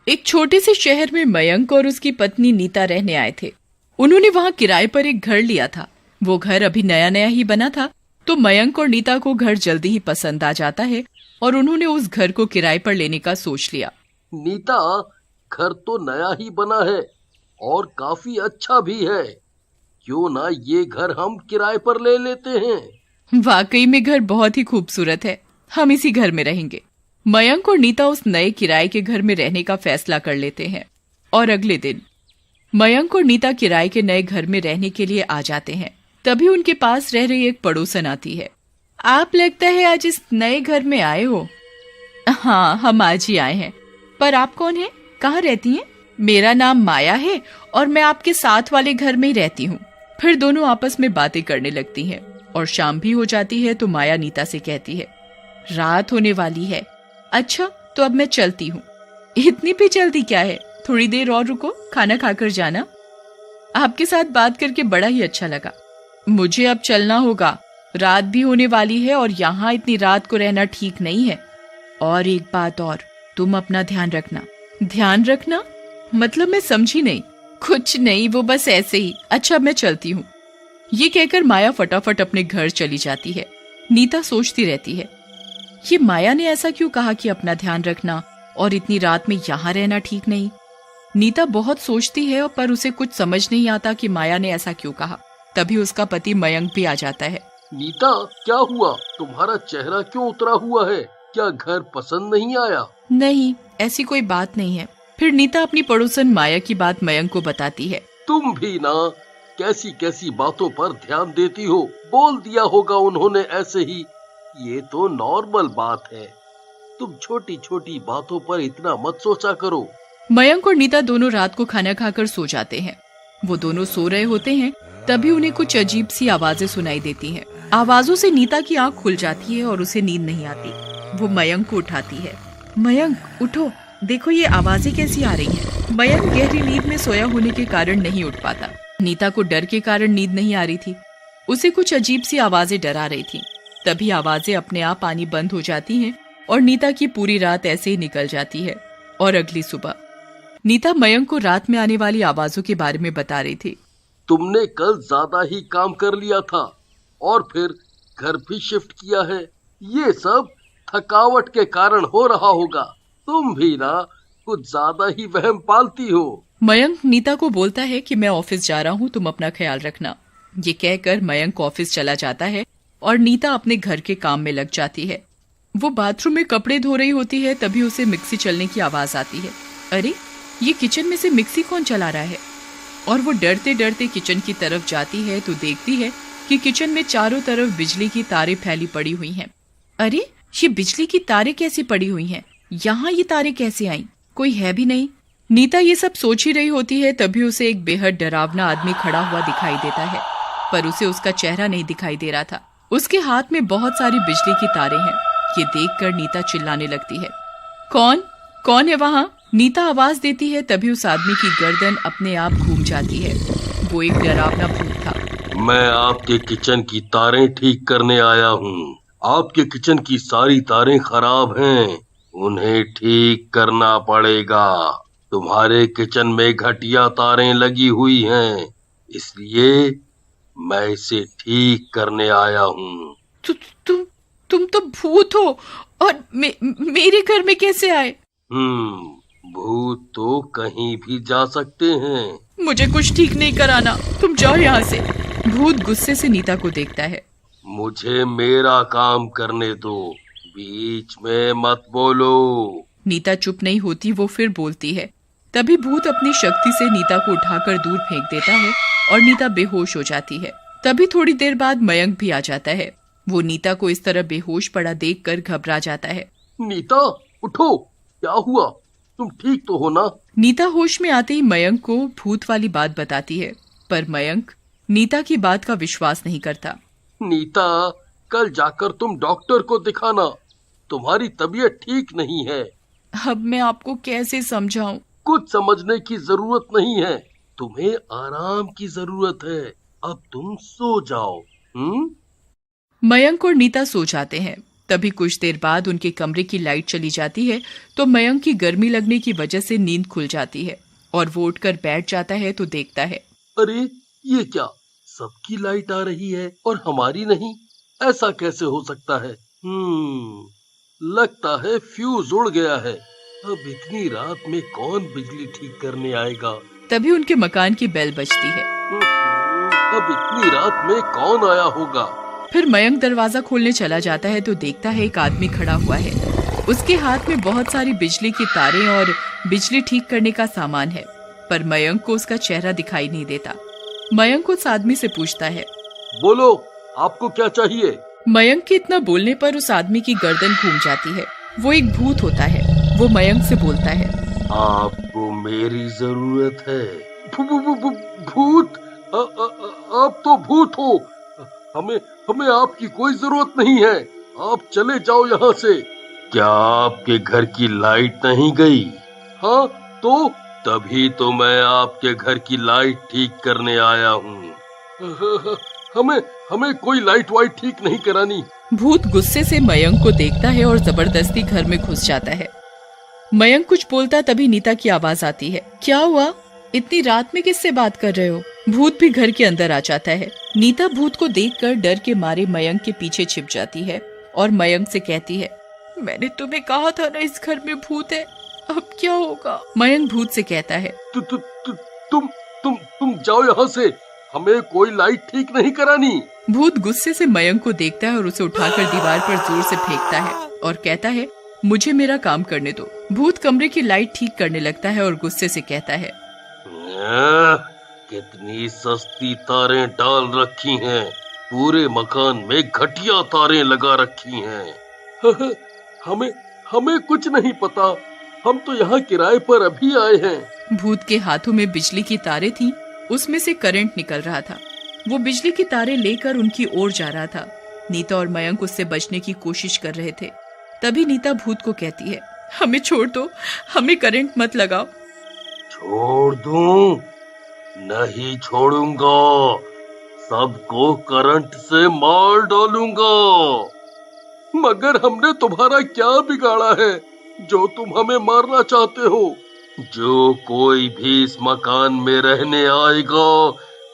एक छोटे से शहर में मयंक और उसकी पत्नी नीता रहने आए थे। उन्होंने वहां किराए पर एक घर लिया था। वो घर अभी नया नया ही बना था, तो मयंक और नीता को घर जल्दी ही पसंद आ जाता है और उन्होंने उस घर को किराए पर लेने का सोच लिया। नीता, घर तो नया ही बना है और काफी अच्छा भी है। क्यों ना ये घर हम किराए पर ले लेते हैं। वाकई में घर बहुत ही खूबसूरत है, हम इसी घर में रहेंगे। मयंक और नीता उस नए किराए के घर में रहने का फैसला कर लेते हैं और अगले दिन मयंक और नीता किराए के नए घर में रहने के लिए आ जाते हैं। तभी उनके पास रह रही एक पड़ोसन आती है। आप लगता है आज इस नए घर में आए हो? हाँ, हम आज ही आए हैं। पर आप कौन हैं? कहाँ रहती हैं? मेरा नाम माया है और मैं आपके साथ वाले घर में ही रहती हूँ। फिर दोनों आपस में बातें करने लगती हैं और शाम भी हो जाती है तो माया नीता से कहती है, रात होने वाली है। अच्छा, तो अब मैं चलती हूँ। इतनी भी जल्दी क्या है? थोड़ी देर और रुको, खाना खाकर जाना। आपके साथ बात करके बड़ा ही अच्छा लगा। मुझे अब चलना होगा, रात भी होने वाली है और यहाँ इतनी रात को रहना ठीक नहीं है। और एक बात और, तुम अपना ध्यान रखना। ध्यान रखना मतलब मैं समझी नहीं। कुछ नहीं, वो बस ऐसे ही। अच्छा, मैं चलती हूँ। ये कहकर माया फटाफट अपने घर चली जाती है। नीता सोचती रहती है, ये माया ने ऐसा क्यों कहा कि अपना ध्यान रखना और इतनी रात में यहाँ रहना ठीक नहीं। नीता बहुत सोचती है पर उसे कुछ समझ नहीं आता कि माया ने ऐसा क्यों कहा। तभी उसका पति मयंक भी आ जाता है। नीता, क्या हुआ? तुम्हारा चेहरा क्यों उतरा हुआ है? क्या घर पसंद नहीं आया? नहीं, ऐसी कोई बात नहीं है। फिर नीता अपनी पड़ोसन माया की बात मयंक को बताती है। तुम भी ना कैसी कैसी बातों पर ध्यान देती हो। बोल दिया होगा उन्होंने ऐसे ही। ये तो नॉर्मल बात है। तुम छोटी छोटी बातों पर इतना मत सोचा करो। मयंक और नीता दोनों रात को खाना खाकर सो जाते हैं। वो दोनों सो रहे होते हैं, तभी उन्हें कुछ अजीब सी आवाजें सुनाई देती हैं। आवाजों से नीता की आंख खुल जाती है और उसे नींद नहीं आती। वो मयंक को उठाती है। मयंक, उठो, देखो ये आवाजें कैसी आ रही हैं। मयंक गहरी नींद में सोया होने के कारण नहीं उठ पाता। नीता को डर के कारण नींद नहीं आ रही थी। उसे कुछ अजीब सी आवाजें डरा रही थी। तभी आवाजें अपने आप आनी बंद हो जाती हैं और नीता की पूरी रात ऐसे ही निकल जाती है। और अगली सुबह नीता मयंक को रात में आने वाली आवाजों के बारे में बता रही थी। तुमने कल ज्यादा ही काम कर लिया था और फिर घर भी शिफ्ट किया है। ये सब थकावट के कारण हो रहा होगा। तुम भी ना कुछ ज्यादा ही वहम पालती हो। मयंक नीता को बोलता है कि मैं ऑफिस जा रहा हूँ, तुम अपना ख्याल रखना। ये कहकर मयंक ऑफिस चला जाता है और नीता अपने घर के काम में लग जाती है। वो बाथरूम में कपड़े धो रही होती है, तभी उसे मिक्सी चलने की आवाज आती है। अरे, ये किचन में से मिक्सी कौन चला रहा है? और वो डरते डरते किचन की तरफ जाती है तो देखती है कि किचन में चारों तरफ बिजली की तारें फैली पड़ी हुई हैं। अरे, ये बिजली की तारें कैसी पड़ी हुई हैं? यहाँ ये तारें कैसे आईं? कोई है भी नहीं। नीता ये सब सोच ही रही होती है, तभी उसे एक बेहद डरावना आदमी खड़ा हुआ दिखाई देता है, पर उसे उसका चेहरा नहीं दिखाई दे रहा था। उसके हाथ में बहुत सारी बिजली की तारें हैं। ये देखकर नीता चिल्लाने लगती है, कौन कौन है वहाँ? नीता आवाज देती है, तभी उस आदमी की गर्दन अपने आप घूम जाती है। वो एक डरावना भूत था। मैं आपके किचन की तारें ठीक करने आया हूँ। आपके किचन की सारी तारें खराब हैं, उन्हें ठीक करना पड़ेगा। तुम्हारे किचन में घटिया तारें लगी हुई हैं, इसलिए मैं इसे ठीक करने आया हूँ। तु, तुम तुम तो भूत हो और मेरे घर में कैसे आए? भूत तो कहीं भी जा सकते हैं। मुझे कुछ ठीक नहीं कराना, तुम जाओ यहाँ से। भूत गुस्से से नीता को देखता है। मुझे मेरा काम करने दो, बीच में मत बोलो। नीता चुप नहीं होती, वो फिर बोलती है। तभी भूत अपनी शक्ति से नीता को उठाकर दूर फेंक देता है और नीता बेहोश हो जाती है। तभी थोड़ी देर बाद मयंक भी आ जाता है। वो नीता को इस तरह बेहोश पड़ा देखकर घबरा जाता है। नीता, उठो, क्या हुआ? तुम ठीक तो हो ना? नीता होश में आते ही मयंक को भूत वाली बात बताती है, पर मयंक नीता की बात का विश्वास नहीं करता। नीता, कल जाकर तुम डॉक्टर को दिखाना, तुम्हारी तबीयत ठीक नहीं है। अब मैं आपको कैसे समझाऊं? कुछ समझने की जरूरत नहीं है, तुम्हें आराम की जरूरत है। अब तुम सो जाओ। मयंक और नीता सो जाते हैं तभी कुछ देर बाद उनके कमरे की लाइट चली जाती है तो मयंक की गर्मी लगने की वजह से नींद खुल जाती है और वो उठकर बैठ जाता है तो देखता है, अरे ये क्या, सबकी लाइट आ रही है और हमारी नहीं, ऐसा कैसे हो सकता है? लगता है फ्यूज उड़ गया है। अब इतनी रात में कौन बिजली ठीक करने आएगा? तभी उनके मकान की बेल बजती है। अब इतनी रात में कौन आया होगा? फिर मयंक दरवाजा खोलने चला जाता है तो देखता है एक आदमी खड़ा हुआ है। उसके हाथ में बहुत सारी बिजली की तारें और बिजली ठीक करने का सामान है, पर मयंक को उसका चेहरा दिखाई नहीं देता। मयंक उस आदमी से पूछता है, बोलो, आपको क्या चाहिए? मयंक के इतना बोलने पर उस आदमी की गर्दन घूम जाती है। वो एक भूत होता है। वो मयंक से बोलता है, आपको मेरी जरूरत है। भूत? आप तो भूत हो। हमें आपकी कोई जरूरत नहीं है। आप चले जाओ यहाँ से। क्या आपके घर की लाइट नहीं गई? हाँ तो? तभी तो मैं आपके घर की लाइट ठीक करने आया हूँ। हमें कोई लाइट वाइट ठीक नहीं करानी। भूत गुस्से से मयंक को देखता है और जबरदस्ती घर में घुस जाता है। मयंक कुछ बोलता तभी नीता की आवाज आती है, क्या हुआ? इतनी रात में किससे बात कर रहे हो? भूत भी घर के अंदर आ जाता है। नीता भूत को देखकर डर के मारे मयंक के पीछे छिप जाती है और मयंक से कहती है, मैंने तुम्हें कहा था ना इस घर में भूत है, अब क्या होगा? मयंक भूत से कहता है, तुम जाओ यहाँ से, हमें कोई लाइट ठीक नहीं करानी। भूत गुस्से से मयंक को देखता है और उसे उठाकर दीवार पर जोर से फेंकता है और कहता है, मुझे मेरा काम करने दो। भूत कमरे की लाइट ठीक करने लगता है और गुस्से से कहता है, कितनी सस्ती तारें डाल रखी हैं, पूरे मकान में घटिया तारें लगा रखी हैं। हमें कुछ नहीं पता, हम तो यहाँ किराए पर अभी आए हैं। भूत के हाथों में बिजली की तारें थीं, उसमें से करंट निकल रहा था। वो बिजली की तारें लेकर उनकी ओर जा रहा था। नीता और मयंक उससे बचने की कोशिश कर रहे थे। तभी नीता भूत को कहती है, हमें छोड़ दो, हमें करंट मत लगाओ। छोड़ दूं? नहीं छोड़ूंगा, सबको करंट से मार डालूंगा। मगर हमने तुम्हारा क्या बिगाड़ा है जो तुम हमें मारना चाहते हो? जो कोई भी इस मकान में रहने आएगा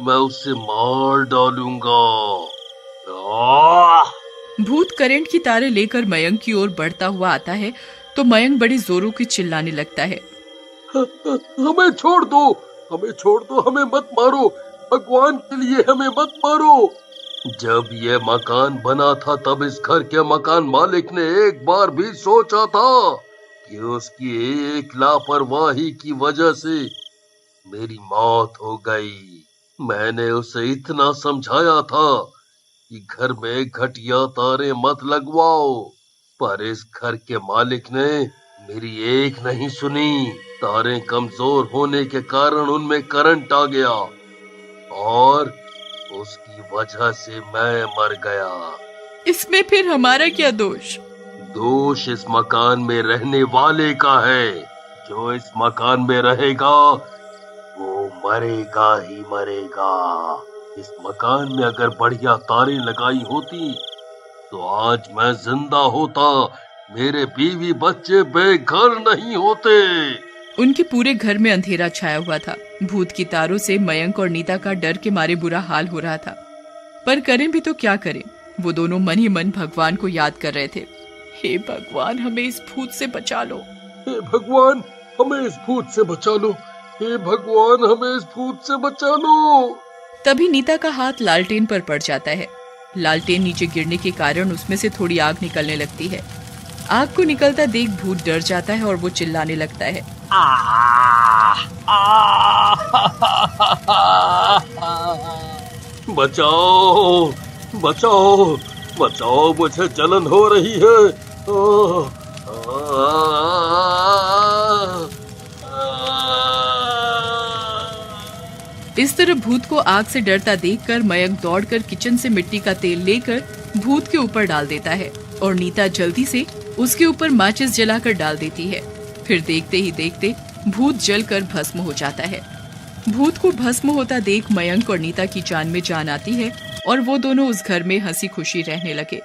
मैं उसे मार डालूंगा। भूत करंट की तारें लेकर मयंक की ओर बढ़ता हुआ आता है तो मयंक बड़ी जोरों की चिल्लाने लगता है, हमें छोड़ दो, हमें छोड़ दो, हमें मत मारो, भगवान के लिए हमें मत मारो। जब ये मकान बना था तब इस घर के मकान मालिक ने एक बार भी सोचा था कि उसकी एक लापरवाही की वजह से मेरी मौत हो गई। मैंने उसे इतना समझाया था कि घर में घटिया तारे मत लगवाओ, पर इस घर के मालिक ने मेरी एक नहीं सुनी। तारें कमजोर होने के कारण उनमें करंट आ गया और उसकी वजह से मैं मर गया। इसमें फिर हमारा क्या दोष? दोष इस मकान में रहने वाले का है। जो इस मकान में रहेगा वो मरेगा ही मरेगा। इस मकान में अगर बढ़िया तारें लगाई होती तो आज मैं जिंदा होता, मेरे बीवी बच्चे बेघर नहीं होते। उनके पूरे घर में अंधेरा छाया हुआ था। भूत की तारों से मयंक और नीता का डर के मारे बुरा हाल हो रहा था, पर करें भी तो क्या करें? वो दोनों मन ही मन भगवान को याद कर रहे थे। हे भगवान, हमें इस भूत से बचा लो। हे भगवान, हमें इस भूत से बचा लो। हे भगवान, हमें इस भूत से बचा लो। तभी नीता का हाथ लालटेन पर पड़ जाता है। लालटेन नीचे गिरने के कारण उसमें से थोड़ी आग निकलने लगती है। आग को निकलता देख भूत डर जाता है और वो चिल्लाने लगता है, बचाओ बचाओ बचाओ, मुझे जलन हो रही है। इस तरह भूत को आग से डरता देखकर मयंक दौड़कर किचन से मिट्टी का तेल लेकर भूत के ऊपर डाल देता है और नीता जल्दी से उसके ऊपर माचिस जलाकर डाल देती है। फिर देखते ही देखते भूत जलकर भस्म हो जाता है। भूत को भस्म होता देख मयंक और नीता की जान में जान आती है और वो दोनों उस घर में हंसी खुशी रहने लगे।